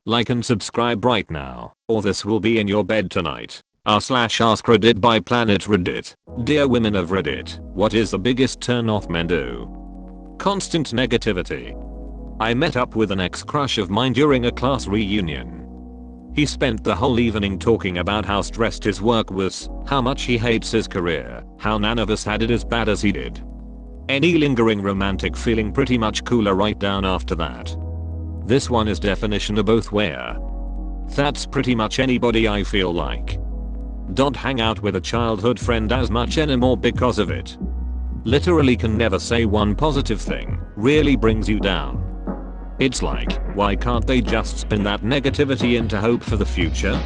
Like and subscribe right now, or this will be in your bed tonight. r/ask Reddit by Planet Reddit. Dear women of Reddit, what is the biggest turn off men do? Constant negativity. I met up with an ex-crush of mine during a class reunion. He spent the whole evening talking about how stressed his work was, how much he hates his career, how none of us had it as bad as he did. Any lingering romantic feeling pretty much cooler right down after that. This one is definition of both where. That's pretty much anybody I feel like. Don't hang out with a childhood friend as much anymore because of it. Literally can never say one positive thing, really brings you down. It's like, why can't they just spin that negativity into hope for the future?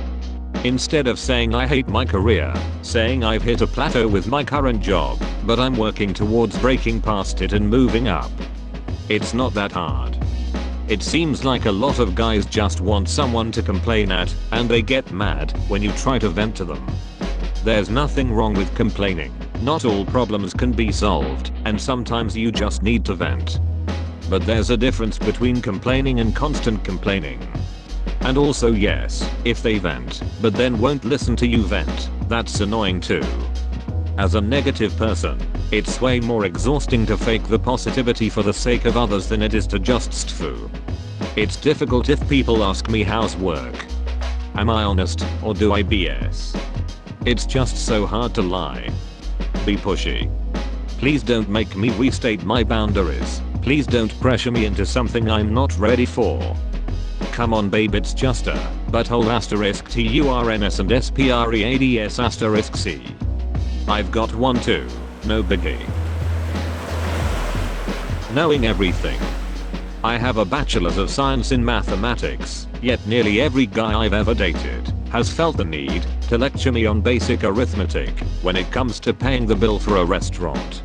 Instead of saying I hate my career, saying I've hit a plateau with my current job, but I'm working towards breaking past it and moving up. It's not that hard. It seems like a lot of guys just want someone to complain at, and they get mad when you try to vent to them. There's nothing wrong with complaining. Not all problems can be solved, and sometimes you just need to vent. But there's a difference between complaining and constant complaining. And also yes, if they vent, but then won't listen to you vent, that's annoying too. As a negative person, it's way more exhausting to fake the positivity for the sake of others than it is to just stfoo. It's difficult if people ask me how's work. Am I honest, or do I BS? It's just so hard to lie. Be pushy. Please don't make me restate my boundaries. Please don't pressure me into something I'm not ready for. Come on babe, it's just a butthole asterisk TURNS and SPREADS asterisk C. I've got one too, no biggie. Knowing everything. I have a bachelor's of science in mathematics, yet nearly every guy I've ever dated has felt the need to lecture me on basic arithmetic when it comes to paying the bill for a restaurant.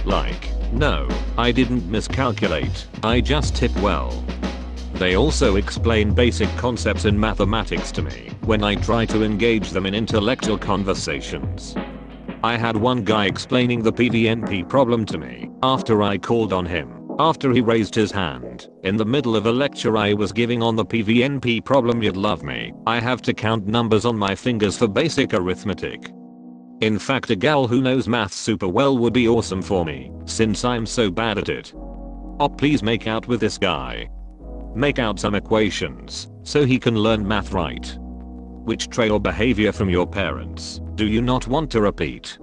Like, no, I didn't miscalculate, I just tip well. They also explain basic concepts in mathematics to me when I try to engage them in intellectual conversations. I had one guy explaining the PVNP problem to me after I called on him, after he raised his hand in the middle of a lecture I was giving on the PVNP problem. You'd love me, I have to count numbers on my fingers for basic arithmetic. In fact, a gal who knows math super well would be awesome for me, since I'm so bad at it. Oh, please make out with this guy. Make out some equations, so he can learn math right. Which trait or behavior from your parents do you not want to repeat?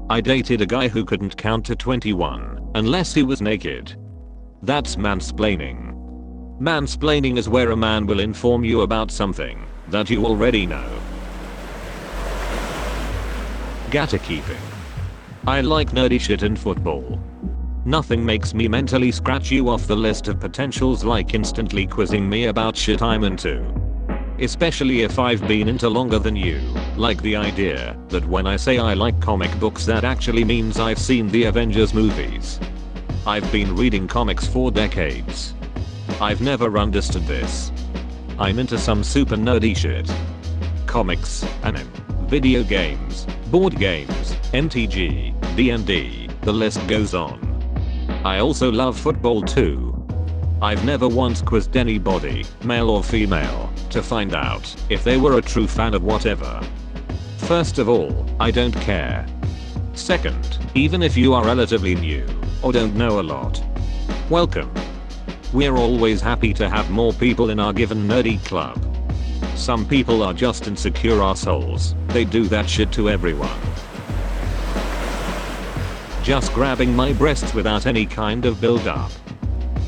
I dated a guy who couldn't count to 21 unless he was naked. That's mansplaining. Mansplaining is where a man will inform you about something that you already know. Gatter keeping. I like nerdy shit in football. Nothing makes me mentally scratch you off the list of potentials like instantly quizzing me about shit I'm into. Especially if I've been into longer than you, like the idea that when I say I like comic books that actually means I've seen the Avengers movies. I've been reading comics for decades. I've never understood this. I'm into some super nerdy shit. Comics, anime, video games, board games, MTG, D&D, the list goes on. I also love football too. I've never once quizzed anybody, male or female, to find out if they were a true fan of whatever. First of all, I don't care. Second, even if you are relatively new, or don't know a lot, welcome. We're always happy to have more people in our given nerdy club. Some people are just insecure assholes, they do that shit to everyone. Just grabbing my breasts without any kind of build up.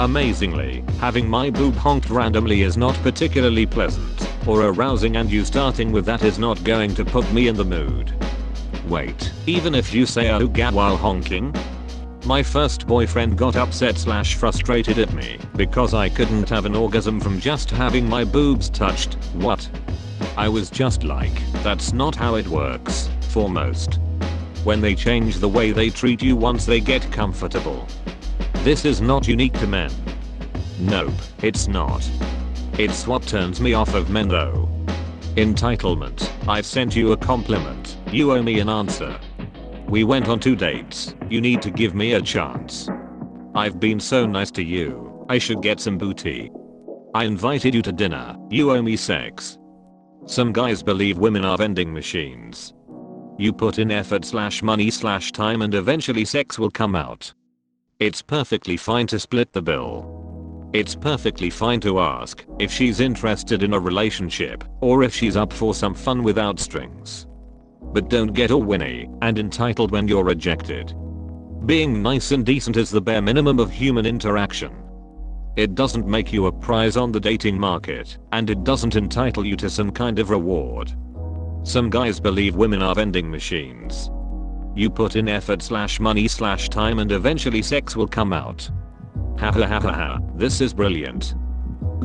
Amazingly, having my boob honked randomly is not particularly pleasant or arousing, and you starting with that is not going to put me in the mood. Wait, even if you say oh ga while honking? My first boyfriend got upset/frustrated at me because I couldn't have an orgasm from just having my boobs touched. What? I was just like, that's not how it works, for most. When they change the way they treat you once they get comfortable. This is not unique to men. Nope, it's not. It's what turns me off of men though. Entitlement. I've sent you a compliment, you owe me an answer. We went on 2 dates, you need to give me a chance. I've been so nice to you, I should get some booty. I invited you to dinner, you owe me sex. Some guys believe women are vending machines. You put in effort / money / time and eventually sex will come out. It's perfectly fine to split the bill. It's perfectly fine to ask if she's interested in a relationship or if she's up for some fun without strings. But don't get all whinny and entitled when you're rejected. Being nice and decent is the bare minimum of human interaction. It doesn't make you a prize on the dating market, and it doesn't entitle you to some kind of reward. Some guys believe women are vending machines. You put in effort / money / time and eventually sex will come out. Ha ha ha ha ha, this is brilliant.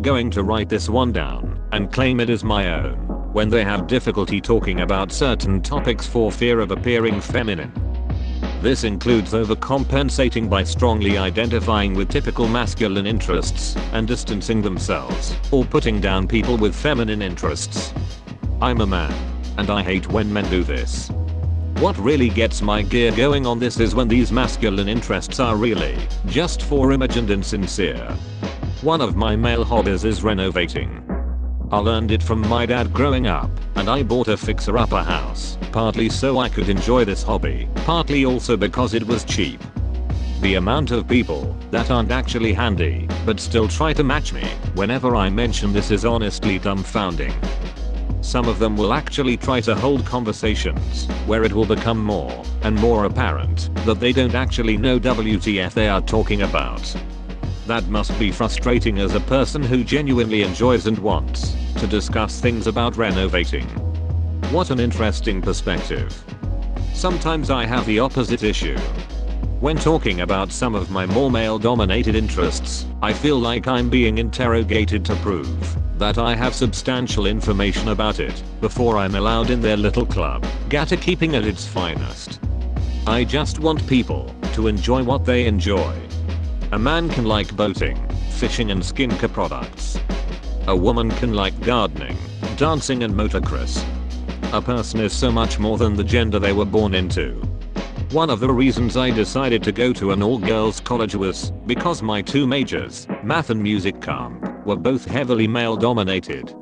Going to write this one down and claim it as my own when they have difficulty talking about certain topics for fear of appearing feminine. This includes overcompensating by strongly identifying with typical masculine interests and distancing themselves, or putting down people with feminine interests. I'm a man, and I hate when men do this. What really gets my gear going on this is when these masculine interests are really just for image and insincere. One of my male hobbies is renovating. I learned it from my dad growing up, and I bought a fixer-upper house, partly so I could enjoy this hobby, partly also because it was cheap. The amount of people that aren't actually handy, but still try to match me whenever I mention this is honestly dumbfounding. Some of them will actually try to hold conversations where it will become more and more apparent that they don't actually know WTF they are talking about. That must be frustrating as a person who genuinely enjoys and wants to discuss things about renovating. What an interesting perspective. Sometimes I have the opposite issue. When talking about some of my more male-dominated interests, I feel like I'm being interrogated to prove that I have substantial information about it before I'm allowed in their little club, gatekeeping at its finest. I just want people to enjoy what they enjoy. A man can like boating, fishing and skincare products. A woman can like gardening, dancing and motocross. A person is so much more than the gender they were born into. One of the reasons I decided to go to an all-girls college was because my two majors, math and music comp, were both heavily male-dominated.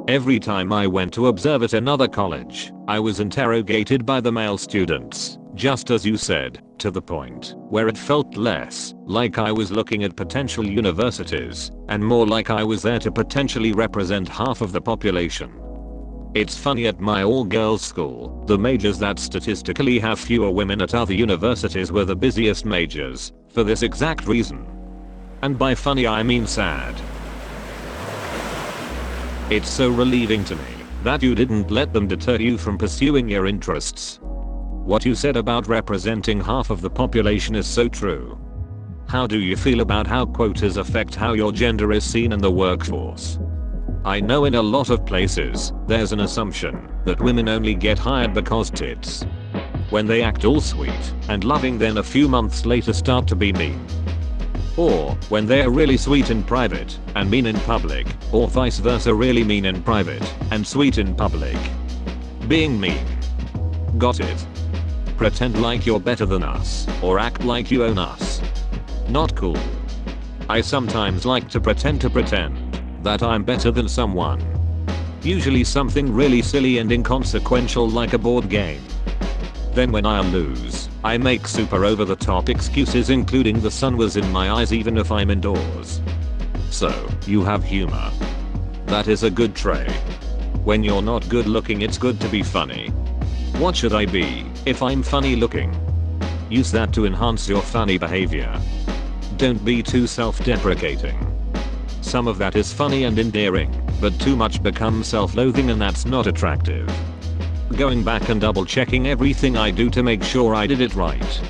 Every time I went to observe at another college, I was interrogated by the male students, just as you said, to the point where it felt less like I was looking at potential universities and more like I was there to potentially represent half of the population. It's funny, at my all-girls school, the majors that statistically have fewer women at other universities were the busiest majors, for this exact reason. And by funny I mean sad. It's so relieving to me that you didn't let them deter you from pursuing your interests. What you said about representing half of the population is so true. How do you feel about how quotas affect how your gender is seen in the workforce? I know in a lot of places, there's an assumption that women only get hired because tits. When they act all sweet and loving, then a few months later start to be mean. Or when they're really sweet in private and mean in public, or vice versa, really mean in private and sweet in public. Being mean. Got it? Pretend like you're better than us, or act like you own us. Not cool. I sometimes like to pretend that I'm better than someone. Usually something really silly and inconsequential like a board game. Then when I lose, I make super over the top excuses, including the sun was in my eyes even if I'm indoors. So, you have humor. That is a good trait. When you're not good looking, it's good to be funny. What should I be if I'm funny looking? Use that to enhance your funny behavior. Don't be too self-deprecating. Some of that is funny and endearing, but too much becomes self-loathing, and that's not attractive. Going back and double checking everything I do to make sure I did it right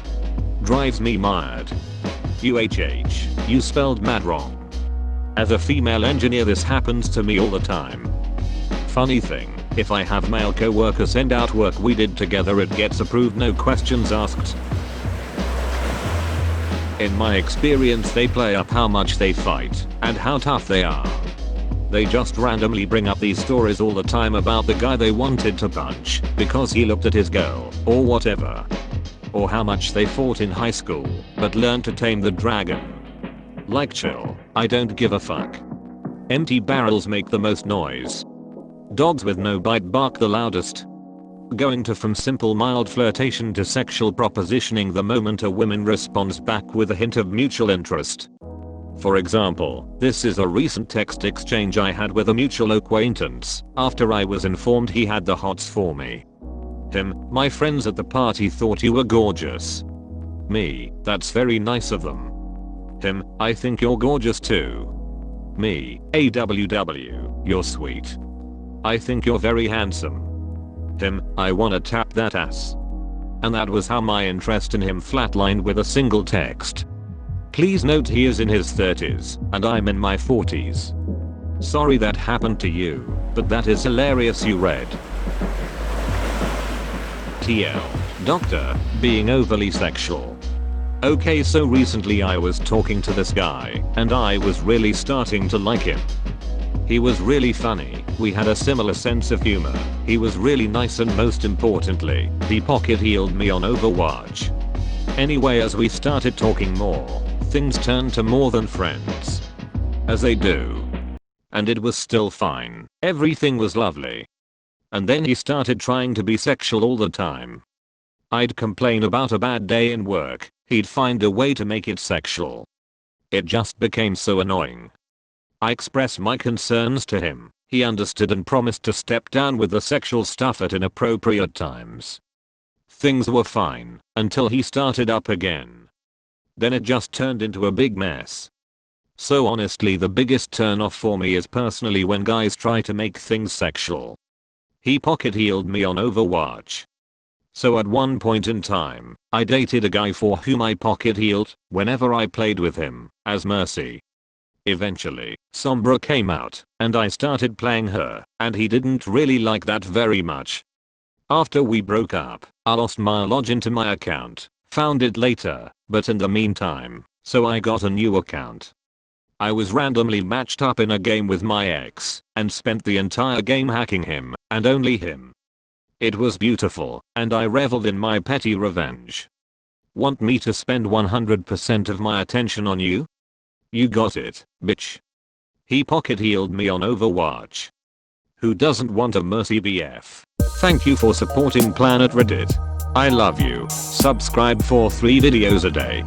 drives me mad. UHH, you spelled mad wrong. As a female engineer, this happens to me all the time. Funny thing, if I have male co-workers send out work we did together, it gets approved, no questions asked. In my experience, they play up how much they fight and how tough they are. They just randomly bring up these stories all the time about the guy they wanted to punch because he looked at his girl, or whatever. Or how much they fought in high school but learned to tame the dragon. Like, chill, I don't give a fuck. Empty barrels make the most noise. Dogs with no bite bark the loudest. Going to from simple mild flirtation to sexual propositioning the moment a woman responds back with a hint of mutual interest. For example, this is a recent text exchange I had with a mutual acquaintance after I was informed he had the hots for me. Him, my friends at the party thought you were gorgeous. Me, that's very nice of them. Him, I think you're gorgeous too. Me, AWW, you're sweet. I think you're very handsome. Him, I wanna tap that ass. And that was how my interest in him flatlined with a single text. Please note he is in his 30s, and I'm in my 40s. Sorry that happened to you, but that is hilarious you read. TL. Doctor, being overly sexual. Okay, so recently I was talking to this guy, and I was really starting to like him. He was really funny, we had a similar sense of humor, he was really nice, and most importantly, he pocket healed me on Overwatch. Anyway, as we started talking more, things turned to more than friends. As they do. And it was still fine, everything was lovely. And then he started trying to be sexual all the time. I'd complain about a bad day in work, he'd find a way to make it sexual. It just became so annoying. I expressed my concerns to him, he understood and promised to step down with the sexual stuff at inappropriate times. Things were fine, until he started up again. Then it just turned into a big mess. So honestly, the biggest turn off for me is personally when guys try to make things sexual. He pocket healed me on Overwatch. So at one point in time, I dated a guy for whom I pocket healed whenever I played with him, as mercy. Eventually, Sombra came out, and I started playing her, and he didn't really like that very much. After we broke up, I lost my login to my account, found it later, but in the meantime, so I got a new account. I was randomly matched up in a game with my ex, and spent the entire game hacking him, and only him. It was beautiful, and I reveled in my petty revenge. Want me to spend 100% of my attention on you? You got it, bitch. He pocket healed me on Overwatch. Who doesn't want a mercy BF? Thank you for supporting Planet Reddit. I love you. Subscribe for 3 videos a day.